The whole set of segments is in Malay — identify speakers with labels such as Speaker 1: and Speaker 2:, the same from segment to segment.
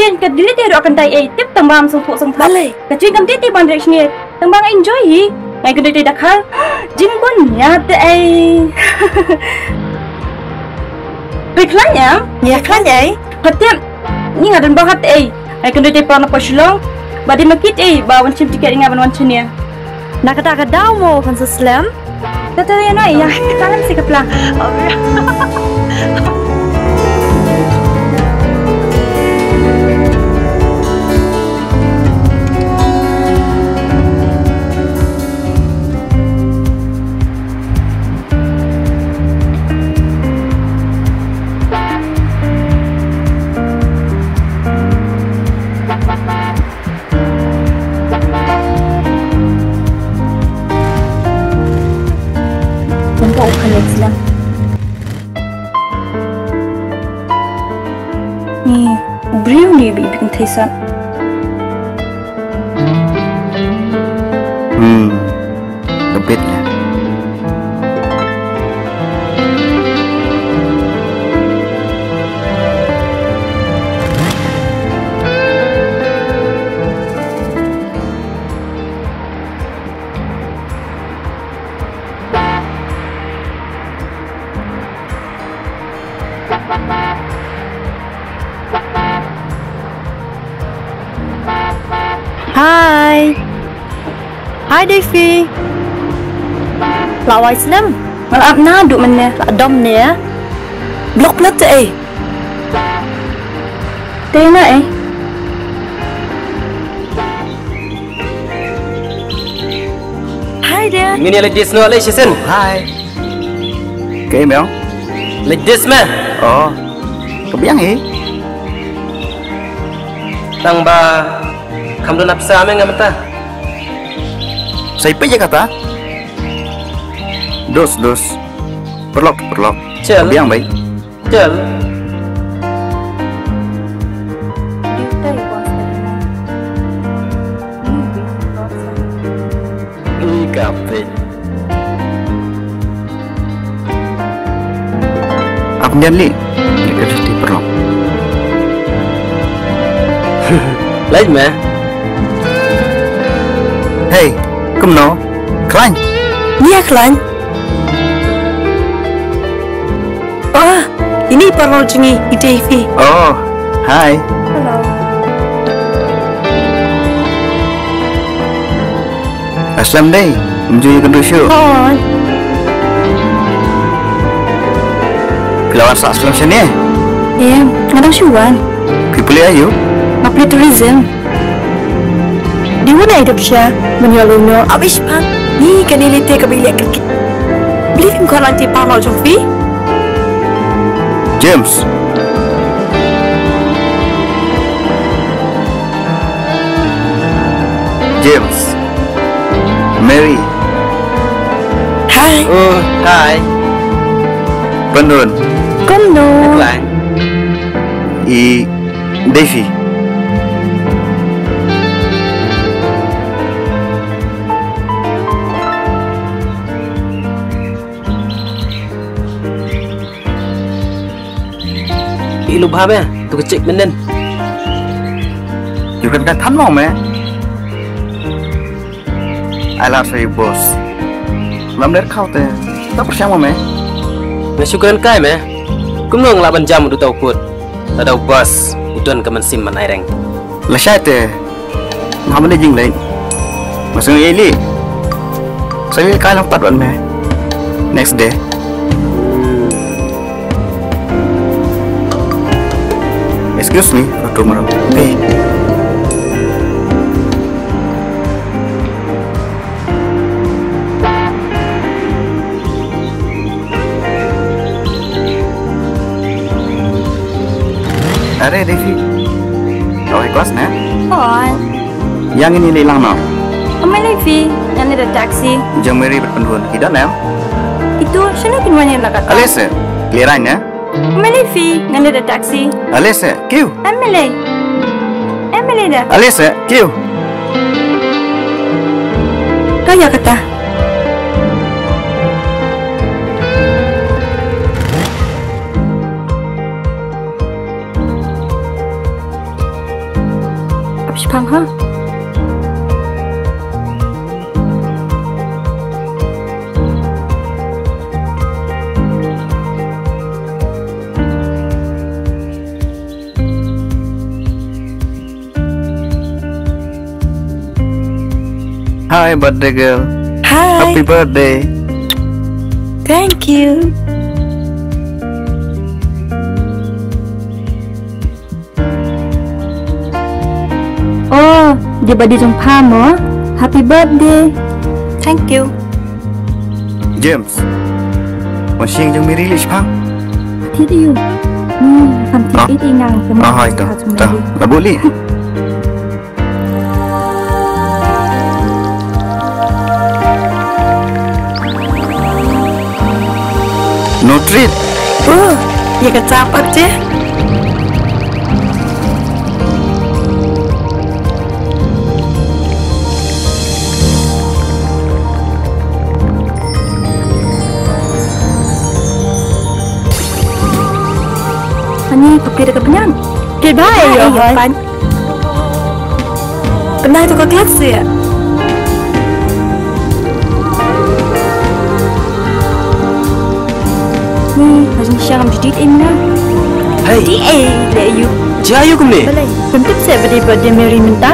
Speaker 1: Kecil ke dili tiada akan tay tip tambang sempuk sempuk. Kecil kam titi ban direct ni tambang enjoy hi. Ngai kedai tidak hal. Jimbon nyat Berkelanya?
Speaker 2: Ya kelanya.
Speaker 1: Hatiam ni ngadan bahat Ngai kedai tiada pernah pasulong. Badi makit bawan cip tiket ingat ban wancania.
Speaker 2: Nak kata daw mo kan seslam.
Speaker 1: Kata ya na ya kalan si kaplang. Islam. Ni beriu ni bikin tesan.
Speaker 3: Lebih lah.
Speaker 2: Hai Devi. Lawai Islam.
Speaker 1: Maaf na duk mana.
Speaker 2: Dom ni ya. Blok plat
Speaker 1: Tena
Speaker 2: Hai dia.
Speaker 4: Ini like this no like sen.
Speaker 3: Hai. Kể mèo.
Speaker 4: Like this man.
Speaker 3: Oh. Kebiang
Speaker 4: Tang ba kamu napsa me ngamata.
Speaker 3: Saya pergi kata. Dos. Perlok.
Speaker 4: Cel.
Speaker 3: Kebiang baik.
Speaker 4: Cel. Ini kafe.
Speaker 3: Aku jangan Ini kerja di perlok.
Speaker 4: Lain mah.
Speaker 3: Hey, kumno. Klan.
Speaker 2: Ni Klan. Oh, ini perlu jengi Devi.
Speaker 3: Oh, hai.
Speaker 1: Hello.
Speaker 3: Aslam day. Enjoy your show.
Speaker 2: Hai.
Speaker 3: Kelawan sa aslam sini.
Speaker 1: Ngadang syuan.
Speaker 3: People ayo.
Speaker 1: Apply tourism.
Speaker 2: Di mana hidup Syah? Menyalurnya abis pan. Ni kan ini teh kebilik kerkit. Beli film kau nanti parlo Jofi.
Speaker 3: James. Mary.
Speaker 2: Hai.
Speaker 4: Oh, hai.
Speaker 3: Penun.
Speaker 1: Kono.
Speaker 4: Klan.
Speaker 3: Devi.
Speaker 4: Ilu baham ya, tu kecik menen.
Speaker 3: You can tan mau me. I love you boss. Lam der kau teh. Tak percaya me.
Speaker 4: Nasukan kai me. Kumno ngelaban jam du tau kut. Ada bos, udon ke mensim man aireng.
Speaker 3: Lesai teh. Nama dia jing lain. Masuk ini. Saya kau lampat wan me. Next day. Excuse me, Dr. Maro. Hey. Are Devi. Kau kelas na?
Speaker 1: Hai.
Speaker 3: Yang ini hilang no.
Speaker 1: Amai Levi, yang ada taksi.
Speaker 3: Jam Mary berpenduan. Tidak na?
Speaker 1: Itu sana kinwanya nak kata.
Speaker 3: Alisa, clearan ya?
Speaker 1: Amai Levi, yang ada taksi.
Speaker 3: Alisa, kiu.
Speaker 1: Emily dah.
Speaker 3: Alisa, kiu.
Speaker 1: Kaya kata.
Speaker 3: Hi birthday girl.
Speaker 2: Hi.
Speaker 3: Happy birthday.
Speaker 2: Thank you.
Speaker 1: Oh, dia badi jong pham mo. Happy birthday.
Speaker 2: Thank you.
Speaker 3: James. Mà xiên cho Miri lịch phang.
Speaker 1: Thiết yêu. Phần thiết ít đi ngang cái
Speaker 3: À hai ta. Là boleh. No treat.
Speaker 2: Ya kecapat je.
Speaker 1: Ani kopi dekat penyan.
Speaker 2: Goodbye, Johan. Pernah tukar kelas ya?
Speaker 1: Hajung siang jadid inna.
Speaker 4: Hey,
Speaker 1: Le you.
Speaker 4: jayu kum ni.
Speaker 1: Balai. Bentuk saya birthday Mary minta.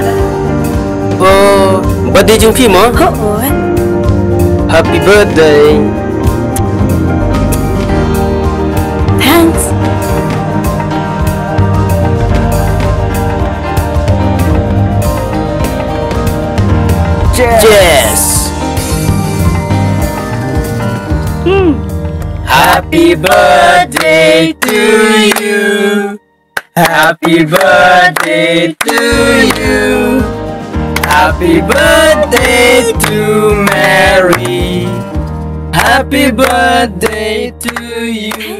Speaker 4: Oh, birthday jung pi mo.
Speaker 2: Oh.
Speaker 4: Happy birthday.
Speaker 2: Thanks.
Speaker 4: Yes. Happy birthday to you. Happy birthday to you. Happy birthday to Mary. Happy birthday to you.